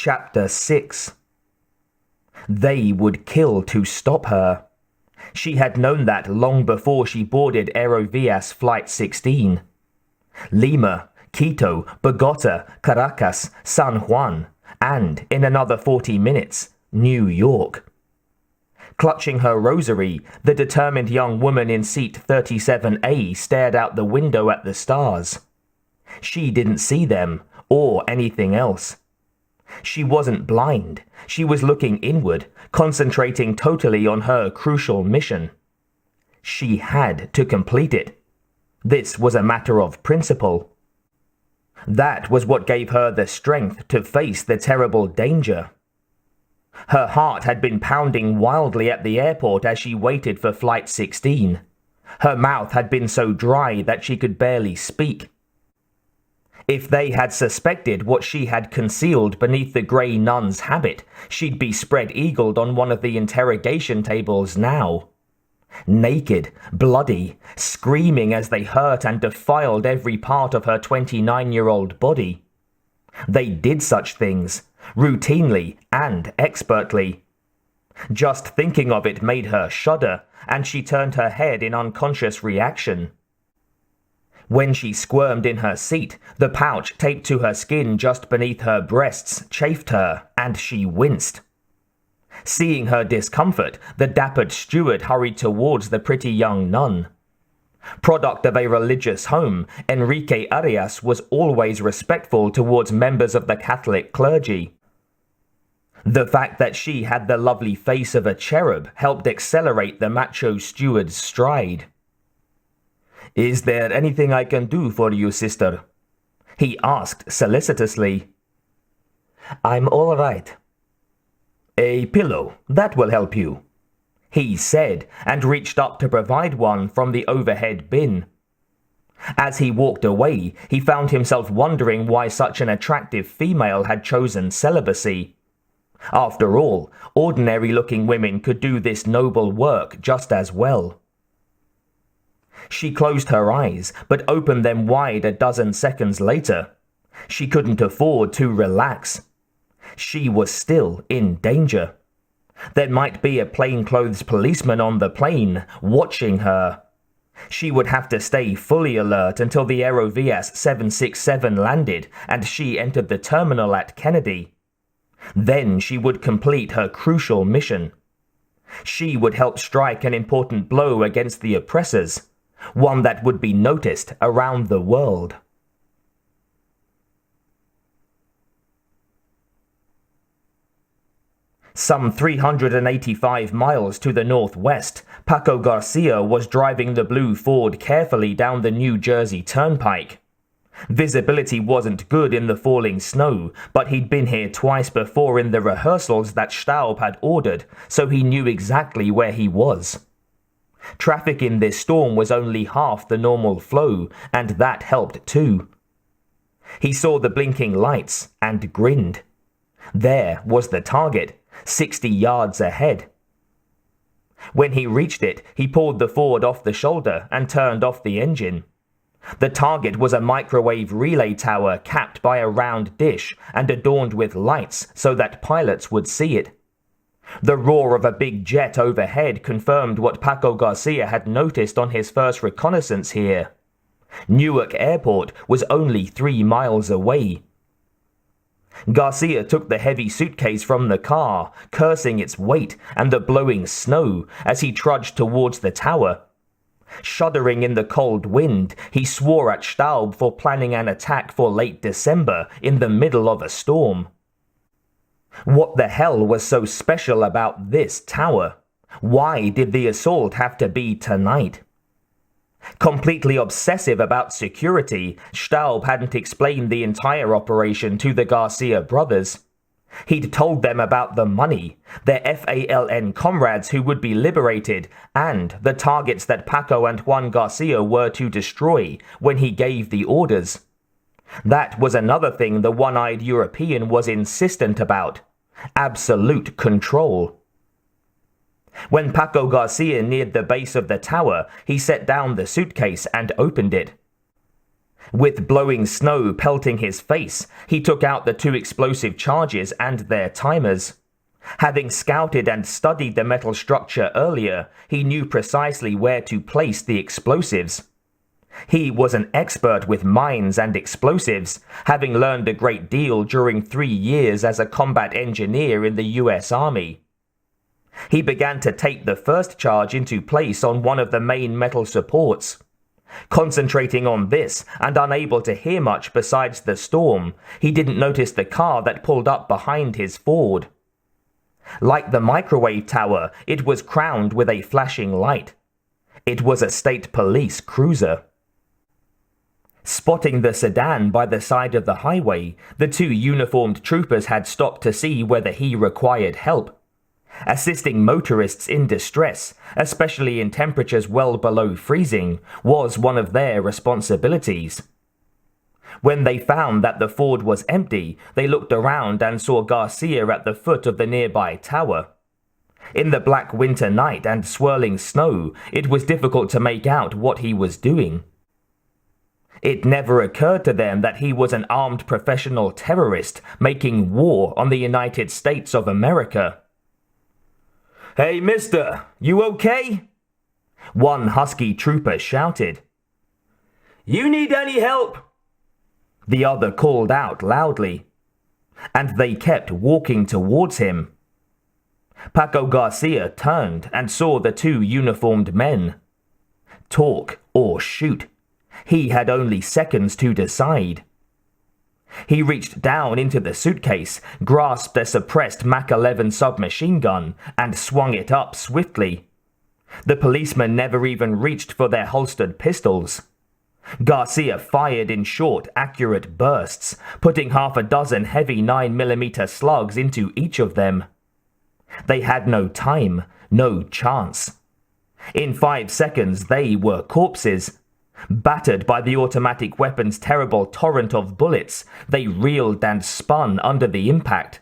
Chapter 6. They would kill to stop her. She had known that long before she boarded Aerovias Flight 16. Lima, Quito, Bogota, Caracas, San Juan, and, in another 40 minutes, New York. Clutching her rosary, the determined young woman in seat 37A stared out the window at the stars. She didn't see them, or anything else. She wasn't blind. She was looking inward, concentrating totally on her crucial mission. She had to complete it. This was a matter of principle. That was what gave her the strength to face the terrible danger. Her heart had been pounding wildly at the airport as she waited for Flight 16. Her mouth had been so dry that she could barely speak. If they had suspected what she had concealed beneath the grey nun's habit, she'd be spread-eagled on one of the interrogation tables now. Naked, bloody, screaming as they hurt and defiled every part of her 29-year-old body. They did such things, routinely and expertly. Just thinking of it made her shudder, and she turned her head in unconscious reaction. When she squirmed in her seat, the pouch taped to her skin just beneath her breasts chafed her, and she winced. Seeing her discomfort, the dappered steward hurried towards the pretty young nun. Product of a religious home, Enrique Arias was always respectful towards members of the Catholic clergy. The fact that she had the lovely face of a cherub helped accelerate the macho steward's stride. "Is there anything I can do for you, sister?" he asked solicitously. "I'm all right." "A pillow, that will help you," he said, and reached up to provide one from the overhead bin. As he walked away, he found himself wondering why such an attractive female had chosen celibacy. After all, ordinary-looking women could do this noble work just as well. She closed her eyes, but opened them wide a dozen seconds later. She couldn't afford to relax. She was still in danger. There might be a plainclothes policeman on the plane, watching her. She would have to stay fully alert until the Aerovias 767 landed and she entered the terminal at Kennedy. Then she would complete her crucial mission. She would help strike an important blow against the oppressors, one that would be noticed around the world. Some 385 miles to the northwest, Paco Garcia was driving the blue Ford carefully down the New Jersey Turnpike. Visibility wasn't good in the falling snow, but he'd been here twice before in the rehearsals that Staub had ordered, so he knew exactly where he was. Traffic in this storm was only half the normal flow, and that helped too. He saw the blinking lights and grinned. There was the target, 60 yards ahead. When he reached it, he pulled the Ford off the shoulder and turned off the engine. The target was a microwave relay tower capped by a round dish and adorned with lights so that pilots would see it. The roar of a big jet overhead confirmed what Paco Garcia had noticed on his first reconnaissance here. Newark Airport was only 3 miles away. Garcia took the heavy suitcase from the car, cursing its weight and the blowing snow as he trudged towards the tower. Shuddering in the cold wind, he swore at Staub for planning an attack for late December in the middle of a storm. What the hell was so special about this tower? Why did the assault have to be tonight? Completely obsessive about security, Staub hadn't explained the entire operation to the Garcia brothers. He'd told them about the money, their FALN comrades who would be liberated, and the targets that Paco and Juan Garcia were to destroy when he gave the orders. That was another thing the one-eyed European was insistent about. Absolute control. When Paco Garcia neared the base of the tower, he set down the suitcase and opened it. With blowing snow pelting his face, he took out the 2 explosive charges and their timers. Having scouted and studied the metal structure earlier, he knew precisely where to place the explosives. He was an expert with mines and explosives, having learned a great deal during 3 years as a combat engineer in the US Army. He began to tape the first charge into place on one of the main metal supports. Concentrating on this and unable to hear much besides the storm, he didn't notice the car that pulled up behind his Ford. Like the microwave tower, it was crowned with a flashing light. It was a state police cruiser. Spotting the sedan by the side of the highway, the 2 uniformed troopers had stopped to see whether he required help. Assisting motorists in distress, especially in temperatures well below freezing, was one of their responsibilities. When they found that the Ford was empty, they looked around and saw Garcia at the foot of the nearby tower. In the black winter night and swirling snow, it was difficult to make out what he was doing. It never occurred to them that he was an armed professional terrorist making war on the United States of America. "Hey, mister, you okay?" One husky trooper shouted. "You need any help?" The other called out loudly, and they kept walking towards him. Paco Garcia turned and saw the 2 uniformed men. Talk or shoot. He had only seconds to decide. He reached down into the suitcase, grasped a suppressed Mach 11 submachine gun, and swung it up swiftly. The policemen never even reached for their holstered pistols. Garcia fired in short, accurate bursts, putting 6 heavy 9mm slugs into each of them. They had no time, no chance. In 5 seconds they were corpses. Battered by the automatic weapon's terrible torrent of bullets, they reeled and spun under the impact.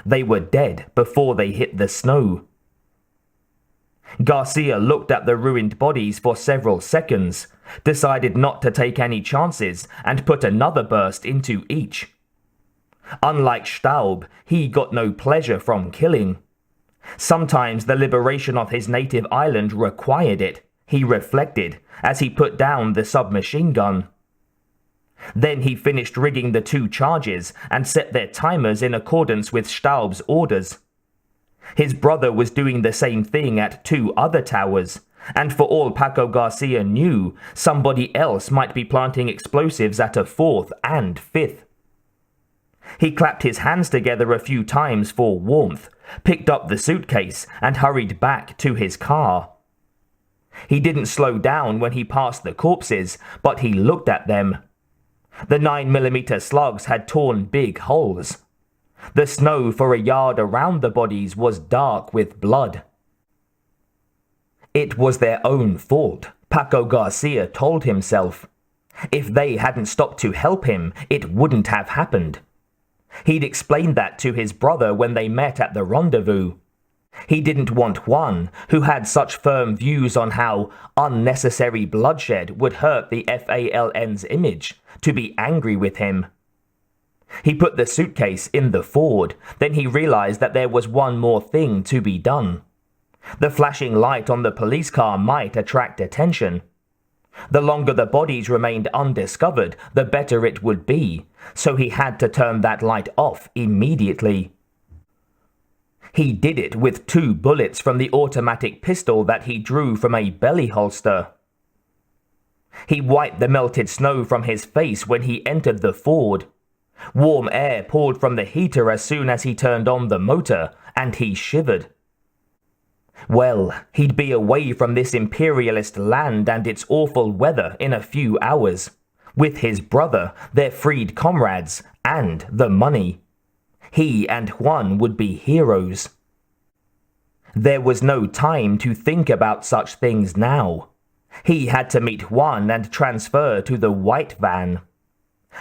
They were dead before they hit the snow. Garcia looked at the ruined bodies for several seconds, decided not to take any chances, and put another burst into each. Unlike Staub, he got no pleasure from killing. Sometimes the liberation of his native island required it, he reflected, as he put down the submachine gun. Then he finished rigging the 2 charges and set their timers in accordance with Staub's orders. His brother was doing the same thing at 2 other towers, and for all Paco Garcia knew, somebody else might be planting explosives at a 4th and 5th. He clapped his hands together a few times for warmth, picked up the suitcase, and hurried back to his car. He didn't slow down when he passed the corpses, but he looked at them. The 9mm slugs had torn big holes. The snow for a yard around the bodies was dark with blood. It was their own fault, Paco Garcia told himself. If they hadn't stopped to help him, it wouldn't have happened. He'd explained that to his brother when they met at the rendezvous. He didn't want Juan, who had such firm views on how unnecessary bloodshed would hurt the FALN's image, to be angry with him. He put the suitcase in the Ford, then he realized that there was one more thing to be done. The flashing light on the police car might attract attention. The longer the bodies remained undiscovered, the better it would be, so he had to turn that light off immediately. He did it with 2 bullets from the automatic pistol that he drew from a belly holster. He wiped the melted snow from his face when he entered the Ford. Warm air poured from the heater as soon as he turned on the motor, and he shivered. Well, he'd be away from this imperialist land and its awful weather in a few hours, with his brother, their freed comrades, and the money. He and Juan would be heroes. There was no time to think about such things now. He had to meet Juan and transfer to the white van.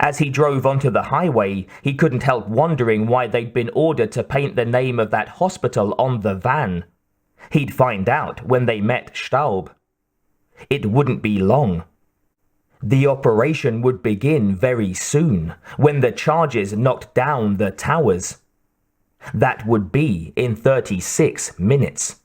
As he drove onto the highway, he couldn't help wondering why they'd been ordered to paint the name of that hospital on the van. He'd find out when they met Staub. It wouldn't be long. The operation would begin very soon, when the charges knocked down the towers. That would be in 36 minutes.